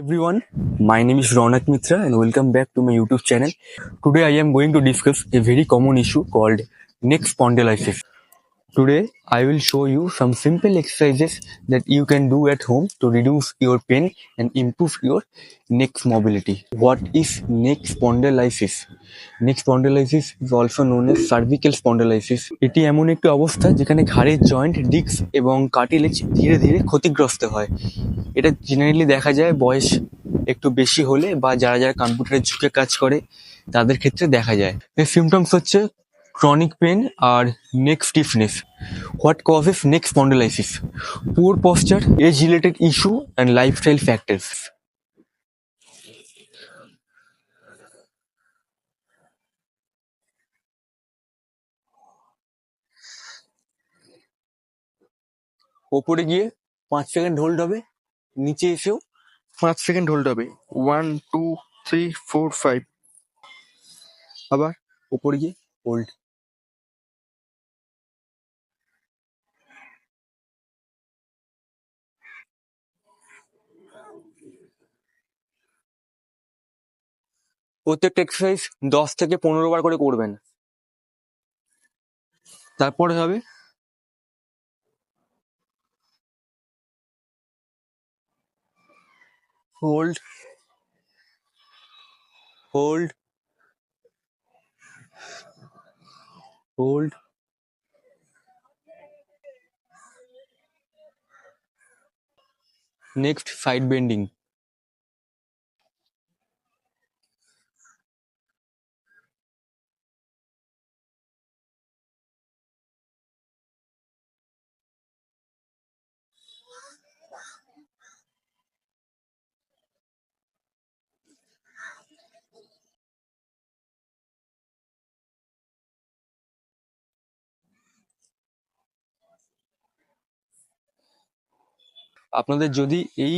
Everyone, my name is Ronak Mitra and welcome back to my YouTube channel. Today I am going to discuss a very common issue called neck spondylitis. Today I will show you some simple exercises that you can do at home to reduce your pain and improve your neck mobility. What is neck spondylitis? Neck spondylitis is also known as cervical spondylitis. এটি এমন একটি অবস্থা যেখানে ঘাড়ের joint, disk এবং cartilage ধীরে ধীরে ক্ষতিগ্রস্ত হয়। এটা জেনারেলি দেখা যায় বয়স একটু বেশি হলে বা যারা যারা কম্পিউটারে ঝুঁকে কাজ করে তাদের ক্ষেত্রে দেখা যায়। এর সিমটমস হচ্ছে chronic pain R neck stiffness. What causes neck spondylitis? Poor posture, age-related issue and lifestyle factors. ওপরে গিয়ে 5 সেকেন্ড হোল্ড হবে, নিচে এসেও 5 সেকেন্ড হোল্ড হবে। 1 2 3 4 5। আবার ওপরে গিয়ে হোল্ড। প্রত্যেকটা এক্সারসাইজ 10 থেকে 15 বার করে করবেন। তারপরে হবে hold, hold, hold. Next side bending. আপনাদের যদি এই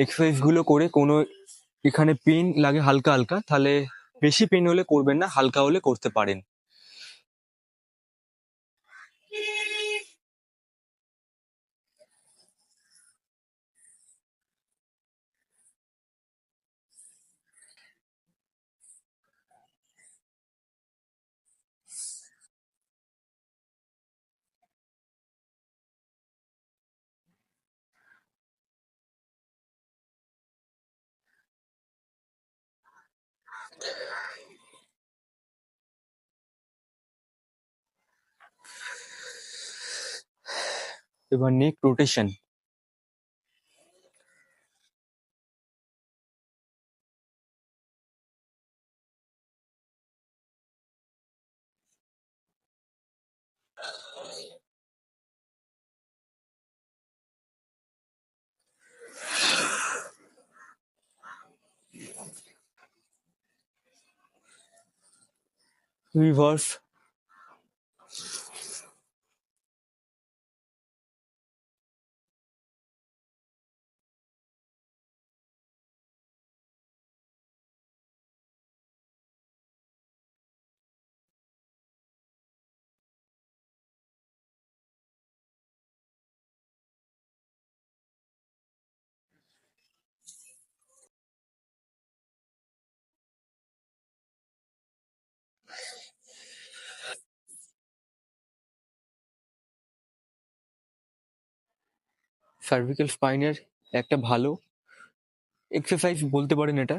এক্সারসাইজ গুলো করে কোনো এখানে পেন লাগে হালকা হালকা, তাহলে বেশি পেন হলে করবেন না, হালকা হলে করতে পারেন। এবার নেক রোটেশন। রিভার্স। সার্ভিক্যাল স্পাইনের একটা ভালো এক্সারসাইজ বলতে পারেন এটা।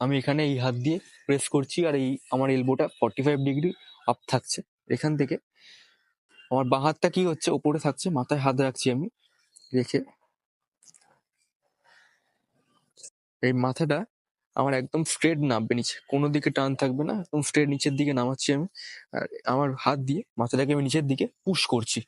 আমি এখানে এই হাত দিয়ে প্রেস করছি আর এই আমার এলবোটা 45 ডিগ্রি আপ থাকছে। এখান থেকে আমার বাঁ হাতটা কি হচ্ছে, ওপরে থাকছে, মাথায় হাত রাখছি আমি, রেখে এই মাথাটা আমার একদম স্ট্রেট নামবে নিচে, কোনো দিকে টান থাকবে না, একদম স্ট্রেট নিচের দিকে নামাচ্ছি আমি। আর আমার হাত দিয়ে মাথাটাকে আমি নিচের দিকে পুশ করছি।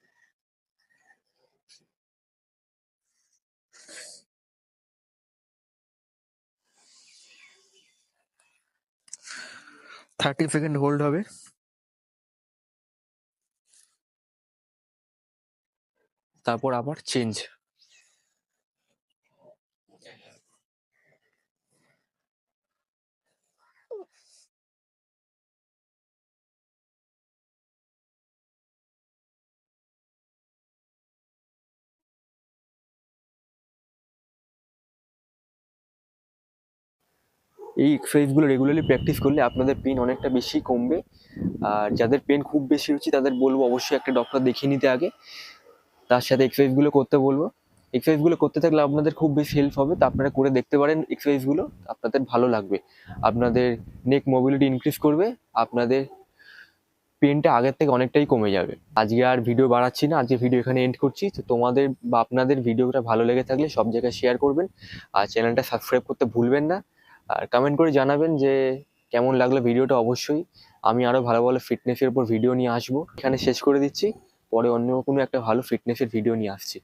30 সেকেন্ড হোল্ড হবে। তারপর আবার চেঞ্জ। এই এক্সারসাইজগুলো রেগুলারলি প্র্যাকটিস করলে আপনাদের পেন অনেকটা বেশি কমবে। আর যাদের পেন খুব বেশি হচ্ছে তাদের বলবো অবশ্যই একটা ডক্টর দেখিয়ে নিতে আগে, তার সাথে এক্সারসাইজগুলো করতে বলবো। এক্সারসাইজগুলো করতে থাকলে আপনাদের খুব বেশি হেল্প হবে, তো আপনারা করে দেখতে পারেন এক্সারসাইজগুলো, আপনাদের ভালো লাগবে। আপনাদের নেক মোবিলিটি ইনক্রিজ করবে, আপনাদের পেনটা আগের থেকে অনেকটাই কমে যাবে। আজকে আর ভিডিও বাড়াচ্ছি না, আজকে ভিডিও এখানে এন্ড করছি। তো তোমাদের বা আপনাদের ভিডিওটা ভালো লেগে থাকলে সব জায়গায় শেয়ার করবেন, আর চ্যানেলটা সাবস্ক্রাইব করতে ভুলবেন না। আর কমেন্ট করে জানাবেন যে কেমন লাগলো ভিডিওটা। অবশ্যই আমি আরও ভালো ভালো ফিটনেসের উপর ভিডিও নিয়ে আসবো। এখানে শেষ করে দিচ্ছি, পরে অন্য কোনো একটা ভালো ফিটনেসের ভিডিও নিয়ে আসছি।